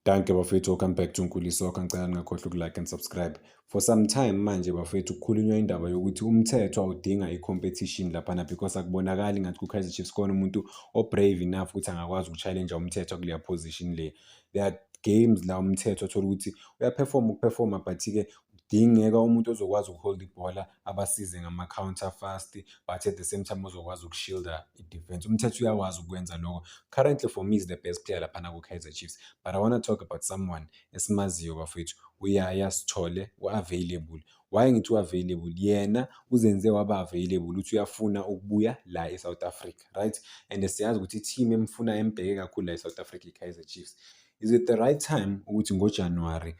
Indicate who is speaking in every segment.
Speaker 1: Danke bafethu, welcome back to Nkulisoko. Ngicela ningakhohlwa uku-like and subscribe. For some time manje bafethu kukhulunywa indaba yokuthi umthetho awudinga i-competition laphana because akubonakali ngathi ku-Kaizer Chiefs khona umuntu o-brave enough ukuthi angakwazi uku-challenge umthetho kuleya position le. There are games la umthetho othola ukuthi ukuperforma but-ke kudingeka umuntu ozokwazi ukuhold ibhola abasize ngama-counter fast but at the same time ozokwazi ukushilda i-defense. Umthetho uyakwazi ukwenza lokho. Currently for me is the best player laphana ku-Kaizer Chiefs. But I want to talk about someone esimaziyo bafethu, Uyaya Sithole, u-available. Why ngithi u-available? Yena uzenze waba available uthi uyafuna ukubuya la eSouth Africa, right? And siyazi ukuthi i-team emfuna embheke kakhulu la eSouth Africa i-Kaizer Chiefs. Is it the right time ukuthi ngoJanuwari,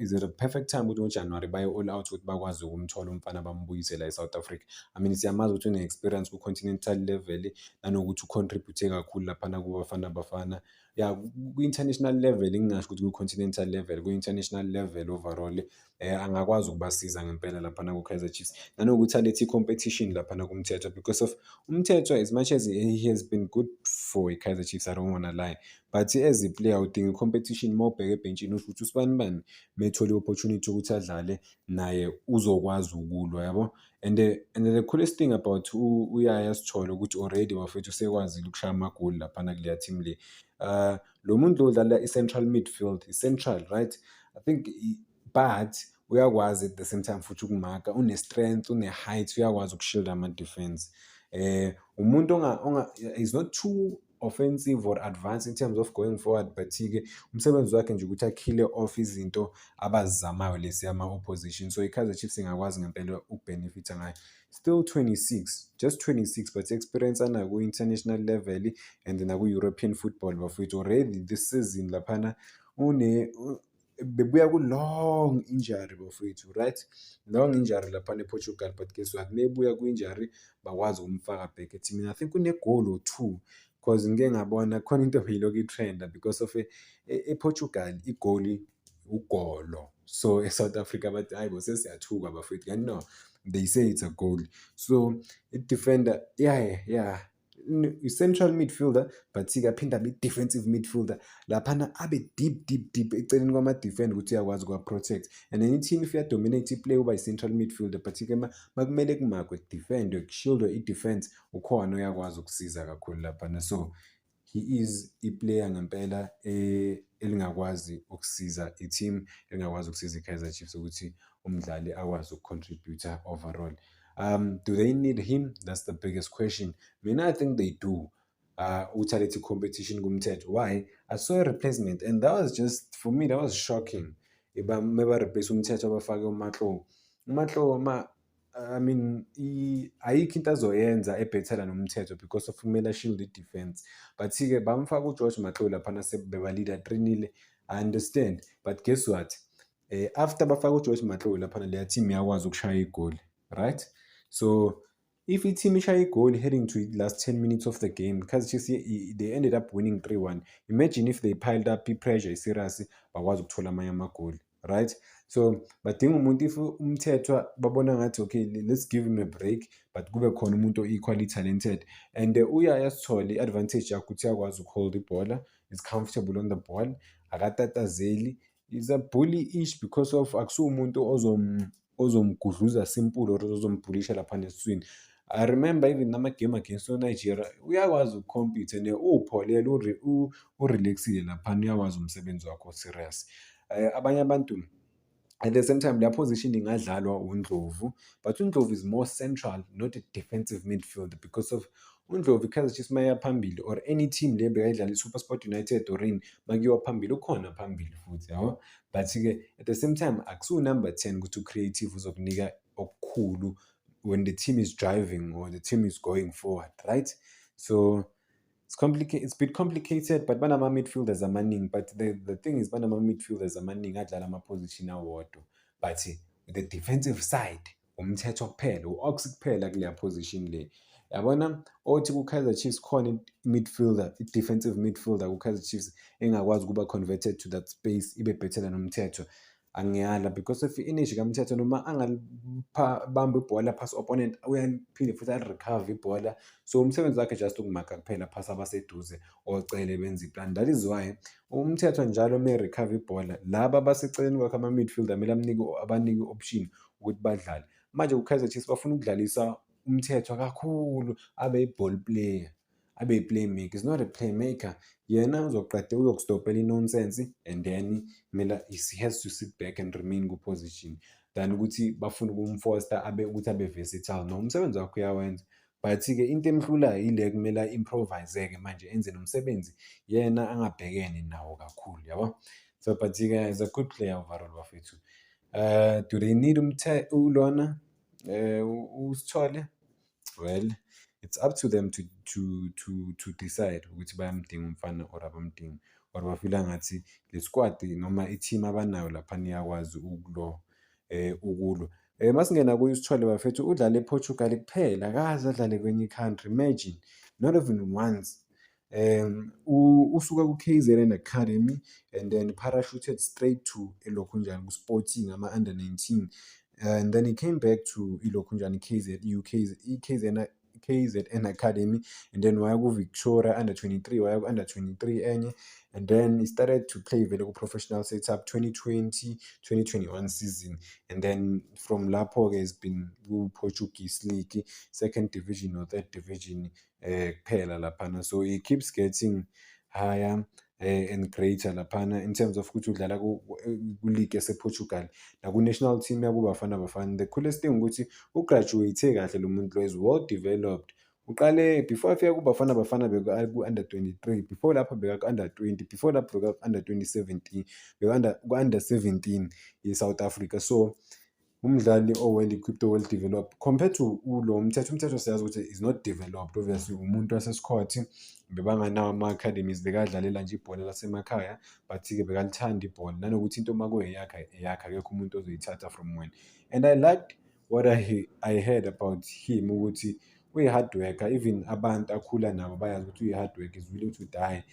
Speaker 1: is it a perfect time ukuthi ngoJanuwari baye all out ukuthi bakwazi ukumthola umfana bambuyise la eSouth Africa? I mean siyamazi ukuthi une-experience ku-continental level nanokuthi ucontribute kakhulu laphana kuBafana Bafana. Yeah, ku-international level ngingasho ukuthi ku-continental level, ku-international level overall angakwazi ukubasiza ngempela laphana ku-Kaizer Chiefs nanokuthi alethe i-competition laphana kumthetho because of umthetho. As much as he has been good for i-Kaizer Chiefs, I don't wanna lie, but as a player udinga i-competition uma ubheke ebhentshini usho ukuthi usibani methole i-opportunity ukuthi adlale naye uzokwazi ukulwa, yabo. And the coolest thing about Uyaya Sithole ukuthi already bafethu sekwazile ukushaya amagoli laphana kuleya team le. Lo muntu lo udlala i-central midfield, i-central, right? I think but uyakwazi at the same time futhi ukumaka, une-strength, une-height, uyakwazi ukushilda ama-defense. Umuntu is not too offensive or advanced in terms of going forward, but-ke umsebenzi wakhe nje ukuthi akhile off izinto abazizamayo lesi ama-opposition. So i-Kaizer Chiefs ingakwazi ngempela ukubenefitha ngayo. Still 26, just 26, but experience anayo ku-international level and naku-European football bafethu. Already this season laphana bebuya ku-long injury bafethu, right? Long injury laphana ePortugal, but guess what? Mebuya ku-injury bakwazi ukumfaka back eteamini. I think une-goal or two because ngike ngabona khona into beyilokhu i-trenda because of ePortugal igoli ugolo. So eSouth Africa bathi hayi bo sesiyathuka bafethu, kanti no, they say it's a goal. So i-defender i-central midfielder but-ke aphinda abe defensive midfielder laphana abe deep eceleni kwama-defender ukuthi uyakwazi ukuwa-protect. And then i-team if uyadominate i-play uba yi-central midfielder but-ke makumele kumakwe kudefendwe kushieldwe i-defense, ukhona uyakwazi ukusiza kakhulu laphana. So he is i-player ngempela elingakwazi ukusiza i-team, elingakwazi ukusiza i-Kaizer Chiefs ukuthi umdlali akwazi ukucontributor overall. Do they need him? That's the biggest question. Mina I think they do. Uthi competition kumthetho. Why? I saw a replacement and that was just, for me, that was shocking. Meba replace umthetho abafake uMahlo, I mean ayikho into azoyenza ebhethela nomthetho because of kumele shield i-defense. But-ke bamfaka uGeorge Mahlo laphana sebebalida 3-0. I understand, but guess what? After bafaka uGeorge Mahlo laphana leya team yakwazi ukushaya igoli, right? So if i-team ishaya igoli heading to the last 10 minutes of the game, Kaizer Chiefs they ended up winning 3-1. Imagine if they piled up i-pressure serious bakwazi ukuthola amanye amagoli, right? So badinga umuntu if umthetho babona ngathi okay, let's give him a break, but kube khona umuntu equally talented. And Uyaya Sithole i-advantage yakhe ukuthi uyakwazi ukuhold ibhola, is comfortable on the ball, akatatazeli, is a bully-ish because of akusiwo umuntu ozomgudluza simple or ozombhulisha laphana esiswini. I remember even nama-game against Nigeria uyakwazi ukucompete and upholele urelaxile laphana, uyakwazi umsebenzi wakho serious. Abanye abantu at the same time leya position ingadlalwa uNdlovu, but uNdlovu is more central, not a defensive midfield because of uNdlovu i-Kaizer Chiefs maya phambili or any team le bekayidlala i-SuperSport United or in makuyiwa phambili ukhona phambili futhi, yabo. But-ke at the same time akusiwo number 10 ukuthi u-creative uzokunika okukhulu when the team is driving or the team is going forward, right? So it's a bit complicated, but banama midfielders amaningi. But the thing is banama midfielders amaningi adlala ama-position awodwa, but the defensive side umthetho kuphela, u-Ox kuphela kuleya position le, yabona. Othi ku-Kaizer Chiefs khona i-midfielder, i-defensive midfielder ku-Kaizer Chiefs engakwazi ukuba converted to that space ibe bhethela nomthetho. angiyala because of i-energy kaMthetho noma bamba ibhola phasi opponent uyaphinde futhi ali-recover ibhola. So umsebenzi wakhe just ukumakha kuphela phasi abaseduze ocele benze iplan. That is why uMthetho njalo recover ibhola laba abaseceleni kwakhe ama-midfielder kumele abanike i-option ukuthi badlale. Manje ku-Kaizer Chiefs bafuna ukudlalisa uMthetho kakhulu abe i-ball player, abe yi-playmaker. Is not a playmaker. Yena uzokustopela i-nonsense and then he has to sit back and remain ku-position than ukuthi bafuna ukumfosta ukuthi abe versatile. No, umsebenzi wakhe uyawenza but-ke into emhlulayo ile kumele a-improvise-ke manje enze nomsebenzi yena angabhekene nawo kakhulu, yabo. So but-ke is a good player overall bafethu. Do they need ulona uSithole? Well, it's up to them to decide ukuthi bayamdinga umfana or abamdingi or bafila ngathi le squad noma i-team abanayo laphana iyakwazi ukulwa. Masingena kuye uSithole bafethu udlale ePortugal kuphela, akaze adlale kwenye i-country. Imagine, not even once. Usuka ku-KZN Academy and then parachuted straight to ilokhunjani ku-Sporting ama-under 19. And then he came back to ilokhunjani KZN Academy, and then waya ku-Victoria under 23, waya ku-under 23 enye, and then he started to play vele ku-professional setup 2020-2021 season, and then from lapho-ke has been ku-Portuguese League, 2nd division or 3rd division kuphela laphana. So he keeps getting higher and greater laphana in terms of ukuthi udlala ku-league yase-Portugal naku-national team yabo Bafana Bafana. The coolest thing ukuthi ugraduate kahle lo muntu lo, is well developed. Uqale before afika kuBafana Bafana beku-under 23, before lapho beka-under 20, before lapho beka-under 2017, beka-under 17 ye-South Africa. So umdlali well equipped, well developed compared to lo Mthetho siyazi ukuthi is not developed. Obviously umuntu waseScott, bebanganawo ama-academies, bekadlalela nje ibhola lasemakhaya but-ke bekalithanda ibhola nanokuthi into makuyeyakhe akekho umuntu ozoyithatha from wena. And I liked what I heard about him ukuthi uyi-hard worker. Even abantu akhula nabo bayazi ukuthi uyi-hard worker, is willing to die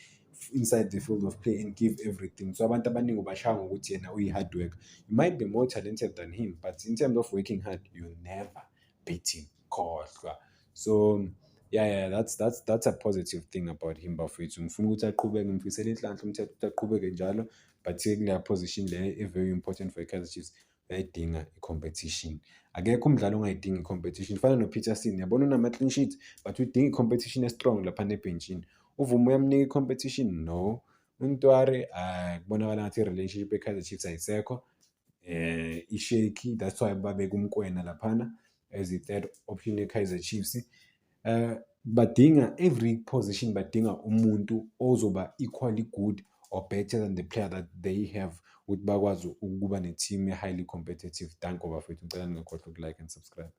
Speaker 1: inside the field of play and give everything. So abantu abaningi ubashaya ngokuthi yena uyi-hard worker. You might be more talented than him, but in terms of working hard, you'll never beat him. Khohlwa. So yeah, that's a positive thing about him bafethu. Ngifuna ukuthi aqhubeke, ngimfisela inhlanhla uMthetho ukuthi aqhubeke njalo, but-ke kuleya position le very important for i-Kaizer Chiefs bayayidinga i-competition. Akekho umdlalo ongayidingi i-competition. Fana noPeterson, yabona unama-clean sheets but udinga i-competition e-strong laphana ebhentshini. Uvuma uyamnika i-competition? No. uNtwari kubonakala ngathi i-relationship e-Kaizer Chiefs ayisekho, i-shaky. That's why babeka uMkwena laphana as i-third option e-Kaizer Chiefs. Badinga every position, badinga umuntu ozoba equally good or better than the player that they have ukuthi bakwazi ukuba ne-team highly competitive. Danko bafethu, ngicela ningakhohlwa uku-like and subscribe.